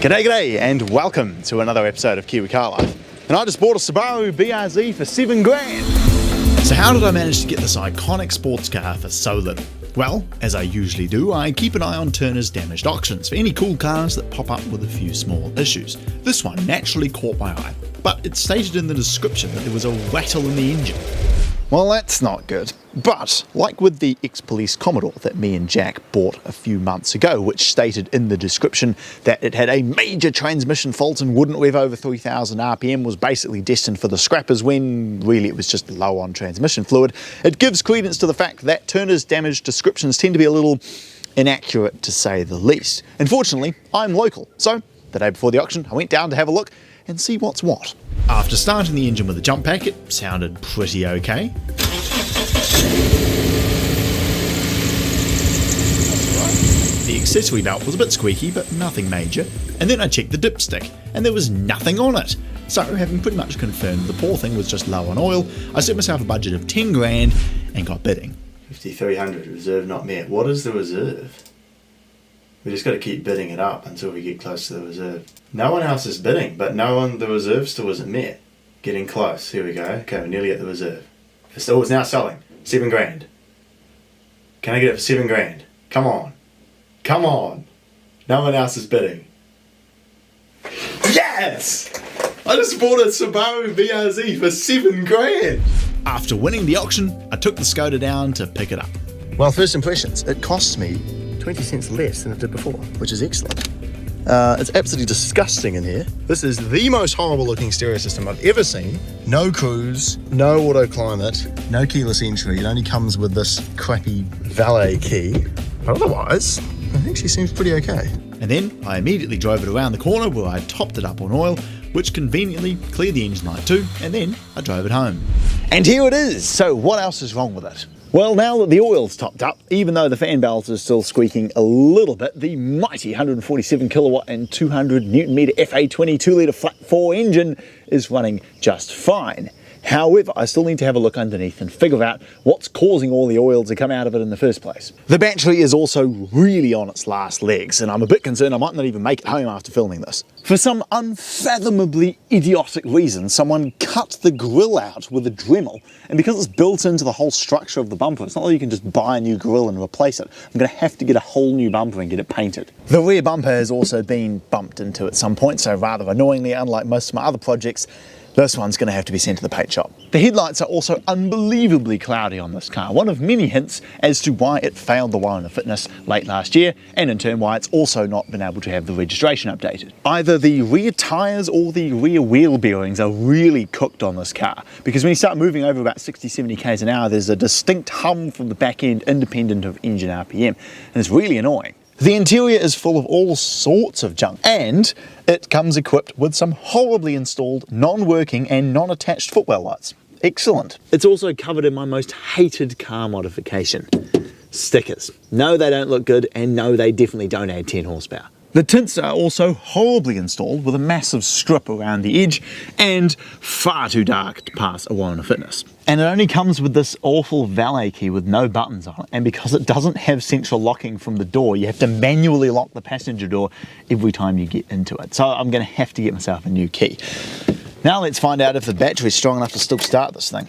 G'day and welcome to another episode of Kiwi Car Life. And I just bought a Subaru BRZ for $7,000. So how did I manage to get this iconic sports car for so little? Well, as I usually do, I keep an eye on Turner's damaged auctions for any cool cars that pop up with a few small issues. This one naturally caught my eye, but it stated in the description that there was a rattle in the engine. Well, that's not good. But, like with the ex-police Commodore that me and Jack bought a few months ago, which stated in the description that it had a major transmission fault and wouldn't rev over 3,000 RPM, was basically destined for the scrappers when really it was just low on transmission fluid, it gives credence to the fact that Turner's damage descriptions tend to be a little inaccurate, to say the least. Unfortunately, I'm local, so the day before the auction I went down to have a look and see what's what. After starting the engine with a jump pack, it sounded pretty okay. The accessory belt was a bit squeaky, but nothing major, and then I checked the dipstick, and there was nothing on it. So, having pretty much confirmed the poor thing was just low on oil, I set myself a budget of $10,000 and got bidding. 5,300 reserve not met. What is the reserve? We just got to keep bidding it up until we get close to the reserve. No one else is bidding, but the reserve still isn't met. Getting close. Here we go. Okay, we're nearly at the reserve. It's now selling. $7,000. Can I get it for $7,000? Come on. Come on. No one else is bidding. Yes! I just bought a Subaru BRZ for $7,000. After winning the auction, I took the Skoda down to pick it up. Well, first impressions, it costs me 20 cents less than it did before. which is excellent. It's absolutely disgusting in here. This is the most horrible looking stereo system I've ever seen. No cruise, no auto climate, no keyless entry. It only comes with this crappy valet key. But otherwise, it actually seems pretty okay. And then I immediately drove it around the corner where I topped it up on oil, which conveniently cleared the engine light too, and then I drove it home. And here it is. So what else is wrong with it? Well, now that the oil's topped up, even though the fan belts are still squeaking a little bit, the mighty 147 kilowatt and 200 newton meter FA20 2-litre flat 4 engine is running just fine. However, I still need to have a look underneath and figure out what's causing all the oil to come out of it in the first place. The battery is also really on its last legs, and I'm a bit concerned I might not even make it home after filming this. For some unfathomably idiotic reason, someone cut the grille out with a Dremel, and because it's built into the whole structure of the bumper, it's not like you can just buy a new grille and replace it. I'm going to have to get a whole new bumper and get it painted. The rear bumper has also been bumped into at some point, so rather annoyingly, unlike most of my other projects, this one's going to have to be sent to the paint shop. The headlights are also unbelievably cloudy on this car, one of many hints as to why it failed the warrant of fitness late last year, and in turn why it's also not been able to have the registration updated. Either the rear tyres or the rear wheel bearings are really cooked on this car, because when you start moving over about 60-70 k's an hour, there's a distinct hum from the back end independent of engine RPM, and it's really annoying. The interior is full of all sorts of junk, and it comes equipped with some horribly installed, non-working and non-attached footwell lights. Excellent. It's also covered in my most hated car modification: stickers. No, they don't look good, and no, they definitely don't add 10 horsepower. The tints are also horribly installed with a massive strip around the edge and far too dark to pass a warrant of fitness. And it only comes with this awful valet key with no buttons on it, and because it doesn't have central locking from the door, you have to manually lock the passenger door every time you get into it. So I'm going to have to get myself a new key. Now let's find out if the battery's strong enough to still start this thing.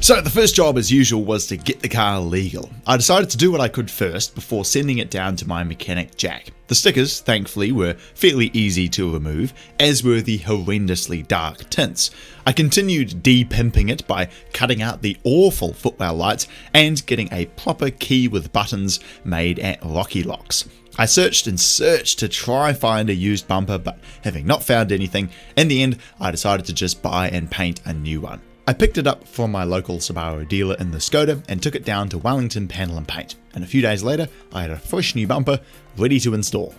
So the first job, as usual, was to get the car legal. I decided to do what I could first before sending it down to my mechanic Jack. The stickers, thankfully, were fairly easy to remove, as were the horrendously dark tints. I continued de-pimping it by cutting out the awful footwell lights and getting a proper key with buttons made at Rocky Locks. I searched and searched to try find a used bumper, but having not found anything, in the end I decided to just buy and paint a new one. I picked it up from my local Subaru dealer in the Skoda and took it down to Wellington Panel and Paint, and a few days later I had a fresh new bumper ready to install.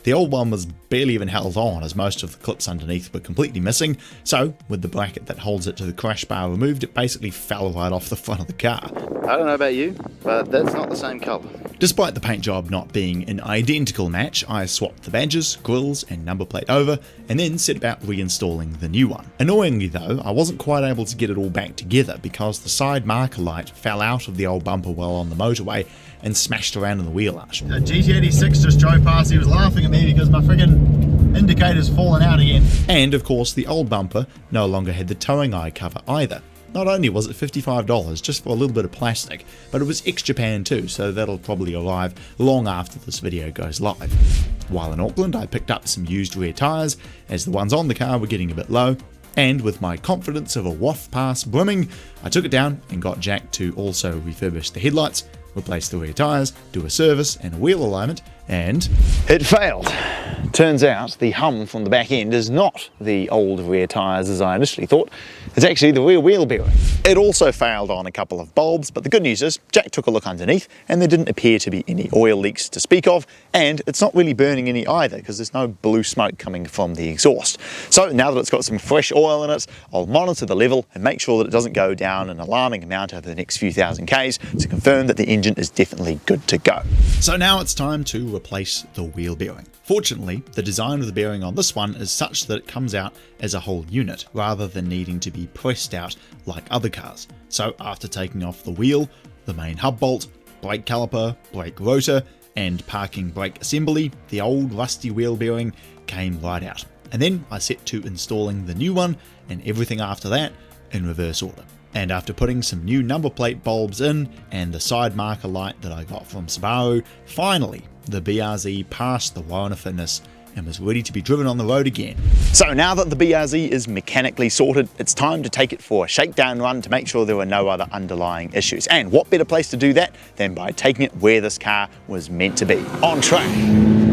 The old one was barely even held on, as most of the clips underneath were completely missing, so with the bracket that holds it to the crash bar removed, it basically fell right off the front of the car. I don't know about you, but that's not the same colour. Despite the paint job not being an identical match, I swapped the badges, grills and number plate over and then set about reinstalling the new one. Annoyingly though, I wasn't quite able to get it all back together because the side marker light fell out of the old bumper while on the motorway and smashed around in the wheel arch. A GT86 just drove past, he was laughing at me because my friggin' indicator's fallen out again. And of course the old bumper no longer had the towing eye cover either. Not only was it $55 just for a little bit of plastic, but it was ex-Japan too, so that'll probably arrive long after this video goes live. While in Auckland, I picked up some used rear tyres, as the ones on the car were getting a bit low, and with my confidence of a WAF pass brimming, I took it down and got Jack to also refurbish the headlights, replace the rear tyres, do a service and a wheel alignment, and it failed. Turns out the hum from the back end is not the old rear tyres as I initially thought, it's actually the rear wheel bearing. It also failed on a couple of bulbs, but the good news is Jack took a look underneath and there didn't appear to be any oil leaks to speak of, and it's not really burning any either because there's no blue smoke coming from the exhaust. So now that it's got some fresh oil in it, I'll monitor the level and make sure that it doesn't go down an alarming amount over the next few thousand Ks to confirm that the engine is definitely good to go. So now it's time to replace the wheel bearing. Fortunately, the design of the bearing on this one is such that it comes out as a whole unit rather than needing to be pressed out like other cars. So after taking off the wheel, the main hub bolt, brake caliper, brake rotor and parking brake assembly, the old rusty wheel bearing came right out. And then I set to installing the new one and everything after that in reverse order. And after putting some new number plate bulbs in and the side marker light that I got from Subaru, finally the BRZ passed the Warrant Fitness and was ready to be driven on the road again. So now that the BRZ is mechanically sorted, it's time to take it for a shakedown run to make sure there were no other underlying issues. And what better place to do that than by taking it where this car was meant to be, on track.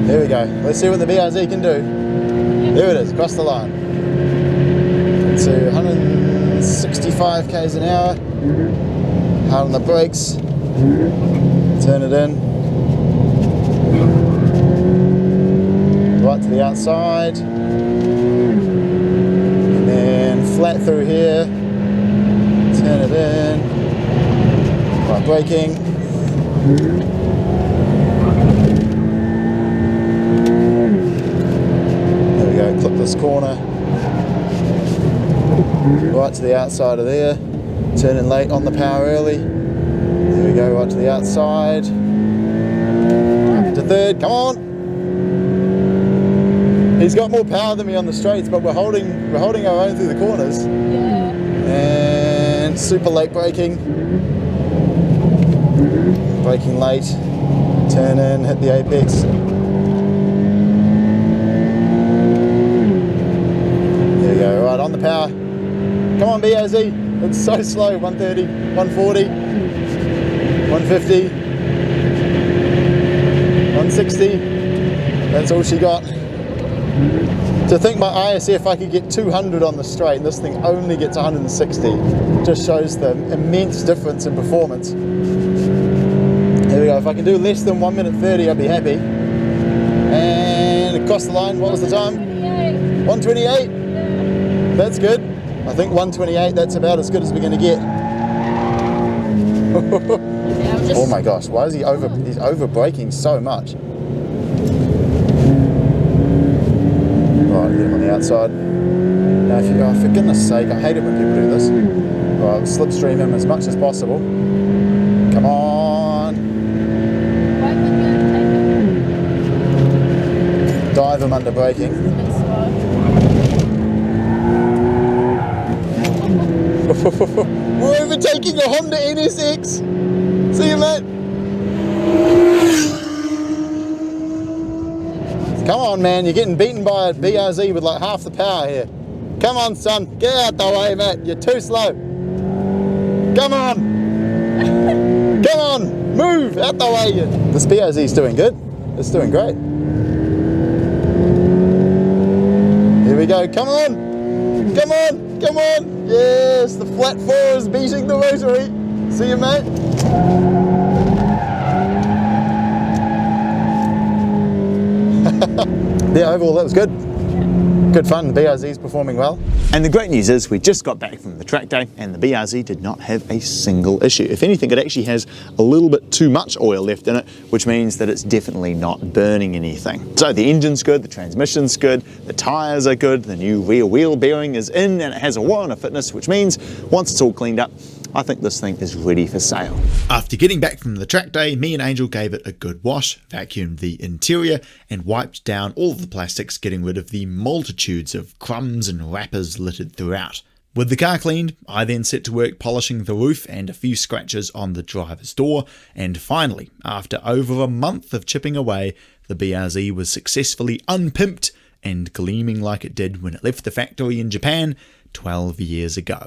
There we go, let's see what the BRZ can do. There it is, across the line. It's 165 k's an hour, hard on the brakes, turn it in. Right to the outside, and then flat through here, turn it in, right braking, there we go, clip this corner, right to the outside of there, turn in late on the power early, there we go, right to the outside, up into third, come on! He's got more power than me on the straights, but we're holding our own through the corners. Yeah. And super late braking. Braking late. Turn in, hit the apex. There we go, right on the power. Come on BRZ, it's so slow. 130, 140, 150, 160. That's all she got. To think my ISF I could get 200 on the straight and this thing only gets 160 just shows the immense difference in performance. There we go, if I can do less than 1 minute 30 I'd be happy. And across the line, what was the time? 128. Yeah. That's good. I think 128, that's about as good as we're going to get. Oh my gosh, why is he's over braking so much? Right, get him on the outside. Now, for goodness sake, I hate it when people do this. Right, slipstream him as much as possible. Come on. Dive him under braking. We're overtaking a Honda NSX. See you, mate. Come on, man, you're getting beaten by a BRZ with like half the power here. Come on, son, get out the way, mate. You're too slow. Come on. Come on, move out the way. This BRZ's doing good. It's doing great. Here we go, come on. Come on, come on. Yes, the flat 4 is beating the rotary. See you, mate. Yeah, overall that was good. Good fun. The BRZ's performing well. And the great news is we just got back from the track day and the BRZ did not have a single issue. If anything, it actually has a little bit too much oil left in it, which means that it's definitely not burning anything. So the engine's good, the transmission's good, the tyres are good, the new rear wheel bearing is in, and it has a warrant of fitness, which means once it's all cleaned up, I think this thing is ready for sale. After getting back from the track day, me and Angel gave it a good wash, vacuumed the interior, and wiped down all of the plastics, getting rid of the multitudes of crumbs and wrappers littered throughout. With the car cleaned, I then set to work polishing the roof and a few scratches on the driver's door, and finally, after over a month of chipping away, the BRZ was successfully unpimped and gleaming like it did when it left the factory in Japan 12 years ago.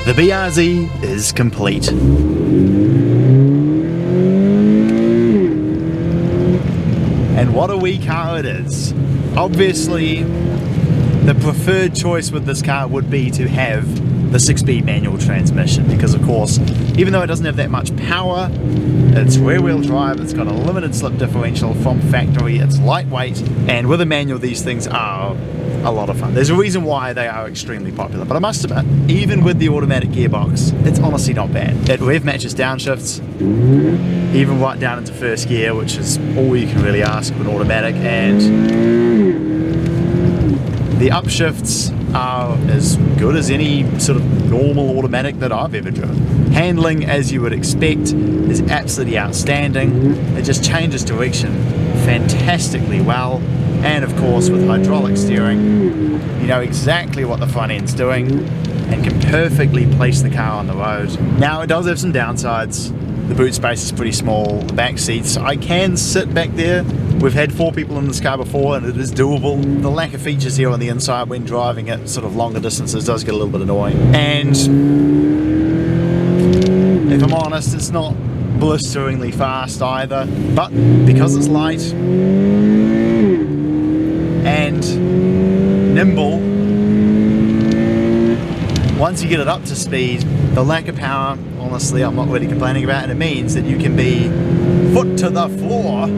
The BRZ is complete. And what a wee car it is. Obviously, the preferred choice with this car would be to have the 6-speed manual transmission because, of course, even though it doesn't have that much power, it's rear-wheel drive, it's got a limited slip differential from factory, it's lightweight, and with a manual these things are a lot of fun. There's a reason why they are extremely popular, but I must admit, even with the automatic gearbox, it's honestly not bad. It rev matches downshifts, even right down into first gear, which is all you can really ask of an automatic, and the upshifts are as good as any sort of normal automatic that I've ever driven. Handling, as you would expect, is absolutely outstanding. It just changes direction fantastically well. And of course, with hydraulic steering, you know exactly what the front end's doing and can perfectly place the car on the road. Now, it does have some downsides. The boot space is pretty small, the back seats, I can sit back there. We've had 4 people in this car before and it is doable. The lack of features here on the inside when driving at sort of longer distances does get a little bit annoying. And if I'm honest, it's not blisteringly fast either, but because it's light and nimble, once you get it up to speed, the lack of power, honestly, I'm not really complaining about, and it means that you can be foot to the floor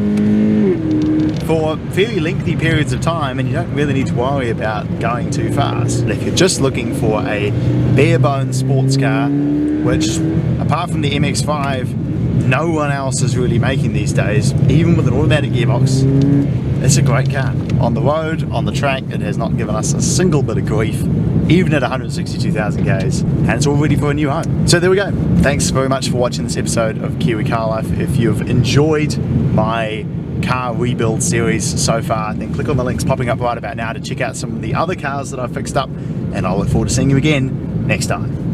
for fairly lengthy periods of time and you don't really need to worry about going too fast. And if you're just looking for a bare bones sports car, which apart from the MX-5, no one else is really making these days, even with an automatic gearbox, it's a great car. On the road, on the track, it has not given us a single bit of grief, even at 162,000 Ks, and it's all ready for a new home. So there we go. Thanks very much for watching this episode of Kiwi Car Life. If you've enjoyed my car rebuild series so far, then click on the links popping up right about now to check out some of the other cars that I've fixed up, and I'll look forward to seeing you again next time.